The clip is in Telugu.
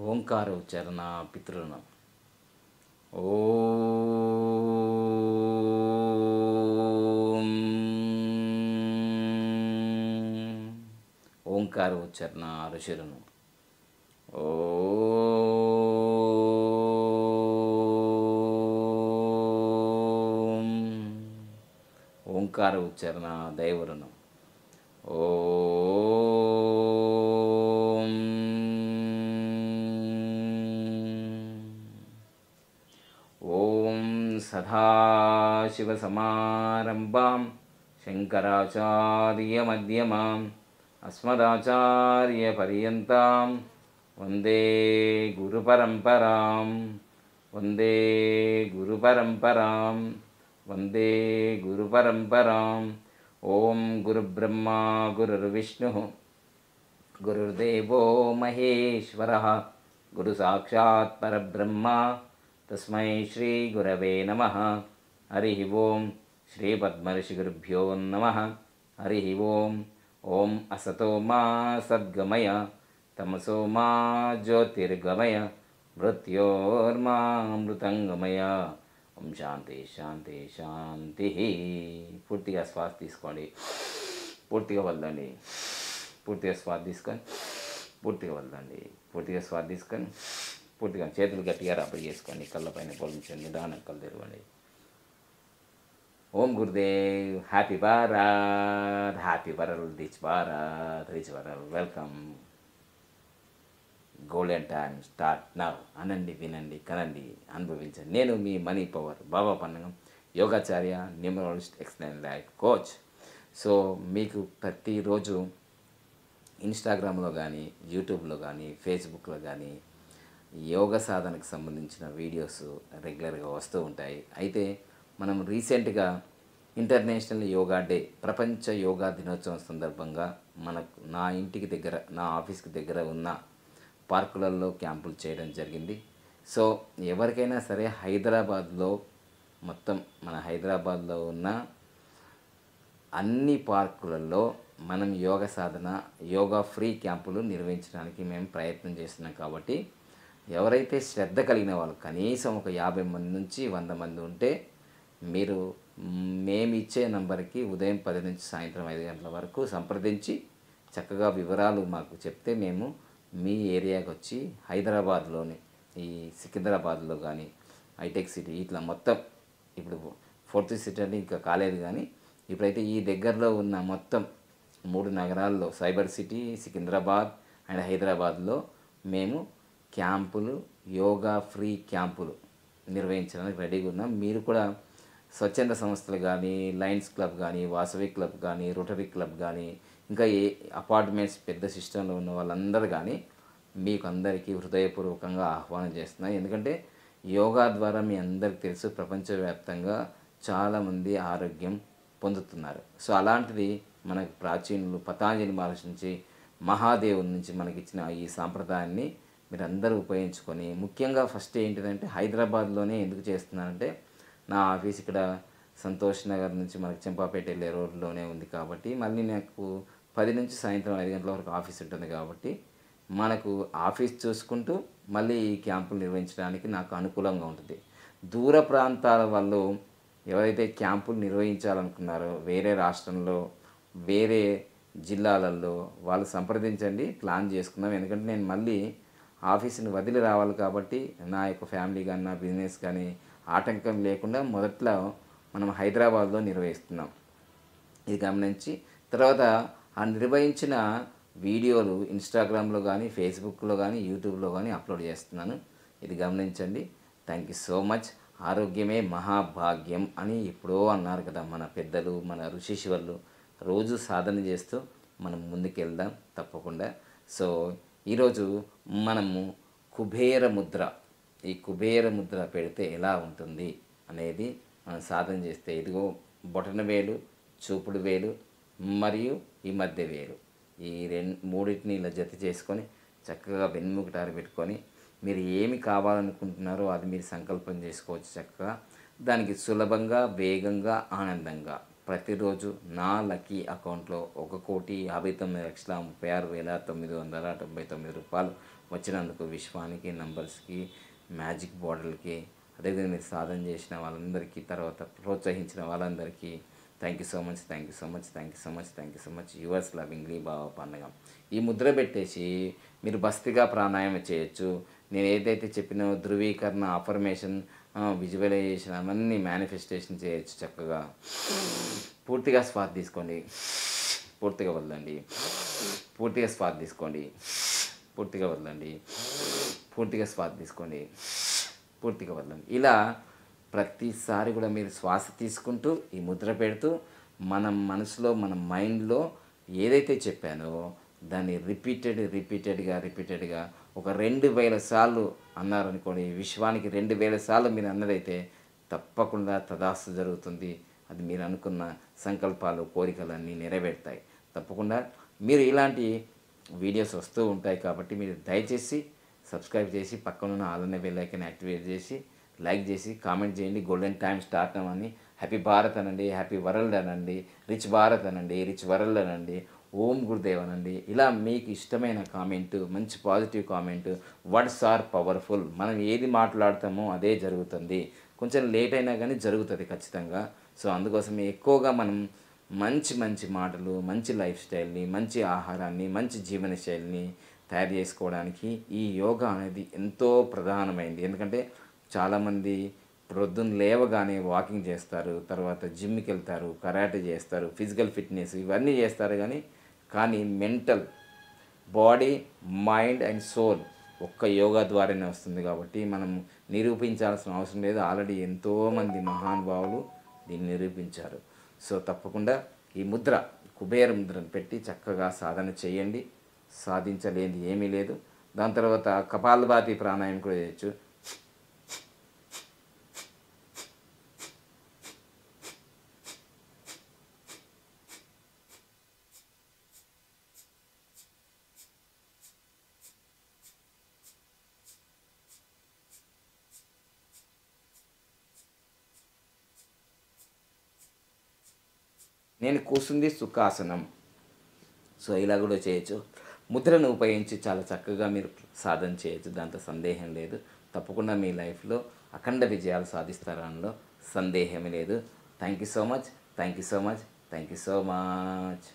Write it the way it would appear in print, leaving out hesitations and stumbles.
ఓంకార ఉచ్చారణ పితృణం. ఓం ఓంకార ఉచ్చారణ ఋషులను. ఓం ఓంకార ఉచ్చారణ దైవరుణం. ఓం సదాశివసమారంభాం శంకరాచార్యమధ్యమాం అస్మదాచార్యపర్యంతాం వందే గురుపరంపరాం వందే గురుపరంపరాం వందే గురుపరంపరాం. ఓం గురుబ్రహ్మా గురుర్విష్ణుః గురుర్దేవో మహేశ్వరః గురు సాక్షాత్ పరబ్రహ్మ తస్మై శ్రీ గురవే నమః. హరి ఓం శ్రీ పద్మర్షిగురుభ్యో నమః. హరి ఓం. ఓం అసతో మా సద్గమయ తమసో మా జ్యోతిర్గమయ మృత్యోర్మామృతంగమయ. ఓం శాంతి శాంతి శాంతి. పూర్తిగా శ్వాస తీసుకోండి, పూర్తిగా వదలండి. పూర్తిగా శ్వాస తీసుకొని పూర్తిగా వదలండి. పూర్తిగా శ్వాస తీసుకొని పూర్తిగా చేతులు గట్టిగా రాపిడి చేసుకోండి. కళ్ళపైన పొలించండి, నిదానం కళ్ళు తెరవండి. Om Gurudev. Happy Bharat, happy world, rich Bharat, rich world. Welcome. Golden time start now. అనండి, వినండి, కనండి, అనుభవించండి. నేను మీ మనీ పవర్ బాబా పన్నగం, యోగాచార్య, numerologist, excellent life coach. So మీకు ప్రతిరోజు ఇన్స్టాగ్రామ్లో కానీ, యూట్యూబ్లో కానీ, ఫేస్బుక్లో కానీ యోగ సాధనకు సంబంధించిన వీడియోస్ రెగ్యులర్గా వస్తూ ఉంటాయి. అయితే మనం రీసెంట్గా ఇంటర్నేషనల్ యోగా డే, ప్రపంచ యోగా దినోత్సవం సందర్భంగా నా ఇంటికి దగ్గర, నా ఆఫీస్కి దగ్గర ఉన్న పార్కులలో క్యాంపులు చేయడం జరిగింది. సో ఎవరికైనా సరే హైదరాబాద్లో, మొత్తం మన హైదరాబాద్లో ఉన్న అన్ని పార్కులలో మనం యోగ సాధన, యోగా ఫ్రీ క్యాంపులు నిర్వహించడానికి మేము ప్రయత్నం చేస్తున్నాం. కాబట్టి ఎవరైతే శ్రద్ధ కలిగిన వాళ్ళు, కనీసం ఒక 50 మంది నుంచి 100 మంది ఉంటే మీరు మేము ఇచ్చే నంబర్కి ఉదయం 10 నుంచి సాయంత్రం 5 గంటల వరకు సంప్రదించి చక్కగా వివరాలు మాకు చెప్తే మేము మీ ఏరియాకి వచ్చి హైదరాబాద్లోని, ఈ సికింద్రాబాద్లో కానీ, హైటెక్ సిటీ, ఇట్లా మొత్తం ఇప్పుడు 4th సిటీ అంటే ఇంకా కాలేదు, కానీ ఇప్పుడైతే ఈ దగ్గరలో ఉన్న మొత్తం 3 నగరాల్లో, సైబర్ సిటీ, సికింద్రాబాద్ అండ్ హైదరాబాద్లో మేము క్యాంపులు, యోగా ఫ్రీ క్యాంపులు నిర్వహించడానికి రెడీగా ఉన్నాం. మీరు కూడా స్వచ్ఛంద సంస్థలు కానీ, లయన్స్ క్లబ్ కానీ, వాసవి క్లబ్ కానీ, రోటరీ క్లబ్ కానీ, ఇంకా ఏ అపార్ట్మెంట్స్ పెద్ద సిస్టంలో ఉన్న వాళ్ళందరూ కానీ మీకు అందరికీ హృదయపూర్వకంగా ఆహ్వానం చేస్తున్నాను. ఎందుకంటే యోగా ద్వారా మీ అందరికీ తెలుసు, ప్రపంచవ్యాప్తంగా చాలామంది ఆరోగ్యం పొందుతున్నారు. సో అలాంటిది మనకు ప్రాచీనులు పతాంజలి మహర్షి నుంచి, మహాదేవుని నుంచి మనకి ఇచ్చిన ఈ సాంప్రదాయాన్ని మీరు అందరూ ఉపయోగించుకొని, ముఖ్యంగా ఫస్ట్ ఏంటిదంటే హైదరాబాద్లోనే ఎందుకు చేస్తున్నానంటే, నా ఆఫీస్ ఇక్కడ సంతోష్ నగర్ నుంచి మనకి చెంపాపేట వెళ్ళే రోడ్లోనే ఉంది. కాబట్టి మళ్ళీ నాకు 10 నుంచి సాయంత్రం 5 గంటల వరకు ఆఫీస్ ఉంటుంది. కాబట్టి మనకు ఆఫీస్ చూసుకుంటూ మళ్ళీ ఈ క్యాంపులు నిర్వహించడానికి నాకు అనుకూలంగా ఉంటుంది. దూర ప్రాంతాల వాళ్ళు ఎవరైతే క్యాంపులు నిర్వహించాలనుకున్నారో, వేరే రాష్ట్రంలో, వేరే జిల్లాలలో, వాళ్ళు సంప్రదించండి, ప్లాన్ చేసుకుందాం. ఎందుకంటే నేను మళ్ళీ ఆఫీస్ని వదిలి రావాలి. కాబట్టి నా యొక్క ఫ్యామిలీ కానీ, నా బిజినెస్ కానీ ఆటంకం లేకుండా మొదట్లో మనం హైదరాబాద్లో నిర్వహిస్తున్నాం. ఇది గమనించి తర్వాత ఆ నిర్వహించిన వీడియోలు ఇన్స్టాగ్రామ్లో కానీ, ఫేస్బుక్లో కానీ, యూట్యూబ్లో కానీ అప్లోడ్ చేస్తున్నాను. ఇది గమనించండి. Thank you so much. ఆరోగ్యమే మహాభాగ్యం అని ఎప్పుడో అన్నారు కదా మన పెద్దలు, మన ఋషిశివళ్ళు. రోజు సాధన చేస్తూ మనం ముందుకెళ్దాం తప్పకుండా. సో ఈరోజు మనము కుబేర ముద్ర, ఈ కుబేర ముద్ర పెడితే ఎలా ఉంటుంది అనేది మనం సాధన చేస్తే, ఇదిగో బొటన వేలు, చూపుడు వేలు మరియు ఈ మధ్య వేలు, ఈ మూడింటిని ఇలా జత చేసుకొని చక్కగా వెన్నుముకటారు పెట్టుకొని మీరు ఏమి కావాలనుకుంటున్నారో అది మీరు సంకల్పం చేసుకోవచ్చు. చక్కగా దానికి సులభంగా, వేగంగా, ఆనందంగా ప్రతిరోజు నా లక్కీ అకౌంట్లో 1,59,36,36,999 రూపాయలు వచ్చినందుకు విశ్వానికి, నంబర్స్కి, మ్యాజిక్ బోర్డర్లకి, అదేవిధంగా మీరు సాధన చేసిన వాళ్ళందరికీ, తర్వాత ప్రోత్సహించిన వాళ్ళందరికీ thank you so much, thank you so much, thank you so much, thank you so much. Yours lovingly Baba Pandaga. ఈ ముద్ర పెట్టేసి మీరు బస్తిగా ప్రాణాయామం చేయొచ్చు. నేను ఏదైతే చెప్పినో ధృవీకరణ, అఫర్మేషన్, విజువలైజేషన్ అవన్నీ మేనిఫెస్టేషన్ చేయొచ్చు చక్కగా. పూర్తిగా శ్వాస తీసుకోండి, పూర్తిగా వదలండి. పూర్తిగా శ్వాస తీసుకోండి, పూర్తిగా వదలండి. పూర్తిగా శ్వాస తీసుకోండి, పూర్తిగా వదలండి. ఇలా ప్రతిసారి కూడా మీరు శ్వాస తీసుకుంటూ ఈ ముద్ర పెడుతూ మన మనసులో, మన మైండ్లో ఏదైతే చెప్పానో దాన్ని రిపీటెడ్గా ఒక 2000 సార్లు అన్నారనుకోండి, విశ్వానికి 2000 సార్లు మీరు అన్నదైతే తప్పకుండా తదాస్తు జరుగుతుంది. అది మీరు అనుకున్న సంకల్పాలు, కోరికలన్నీ నెరవేరుతాయి. తప్పకుండా మీరు ఇలాంటి వీడియోస్ వస్తూ ఉంటాయి కాబట్టి మీరు దయచేసి సబ్స్క్రైబ్ చేసి పక్కనున్న ఆల్ బెల్ ఐకాన్ యాక్టివేట్ చేసి లైక్ చేసి కామెంట్ చేయండి. గోల్డెన్ టైమ్ స్టార్ట్ అవ్వని. హ్యాపీ భారత్ అనండి, హ్యాపీ వరల్డ్ అనండి, రిచ్ భారత్ అనండి, రిచ్ వరల్డ్ అనండి, ఓం గురుదేవ్ అనండి. ఇలా మీకు ఇష్టమైన కామెంట్, మంచి positive comment. Words are powerful. మనం ఏది మాట్లాడతామో అదే జరుగుతుంది. కొంచెం లేట్ అయినా కానీ జరుగుతుంది ఖచ్చితంగా. సో అందుకోసమే ఎక్కువగా మనం మంచి మంచి మాటలు, మంచి లైఫ్ స్టైల్ని, మంచి ఆహారాన్ని, మంచి జీవన శైలిని తయారు చేసుకోవడానికి ఈ యోగా అనేది ఎంతో ప్రధానమైంది. ఎందుకంటే చాలామంది ప్రొద్దున లేవగానే వాకింగ్ చేస్తారు, తర్వాత జిమ్కి వెళ్తారు, కరాటే చేస్తారు, ఫిజికల్ ఫిట్నెస్ ఇవన్నీ చేస్తారు. కానీ mental, body, mind and soul ఒక్క యోగా ద్వారానే వస్తుంది. కాబట్టి మనం నిరూపించాల్సిన అవసరం లేదు. ఆల్రెడీ ఎంతోమంది మహానుభావులు దీన్ని నిరూపించారు. సో తప్పకుండా ఈ ముద్ర, కుబేర ముద్రను పెట్టి చక్కగా సాధన చేయండి. సాధించలేనిది ఏమీ లేదు. దాని తర్వాత కపాలభాతి ప్రాణాయామం కూడా చేయొచ్చు. నేను కూర్చుంది సుఖాసనం. సో ఇలా కూడా చేయొచ్చు. ముద్రను ఉపయోగించి చాలా చక్కగా మీరు సాధన చేయొచ్చు. దాంట్లో సందేహం లేదు. తప్పకుండా మీ లైఫ్లో అఖండ విజయాలు సాధిస్తారనలో సందేహమే లేదు. Thank you so much, thank you so much, thank you so much.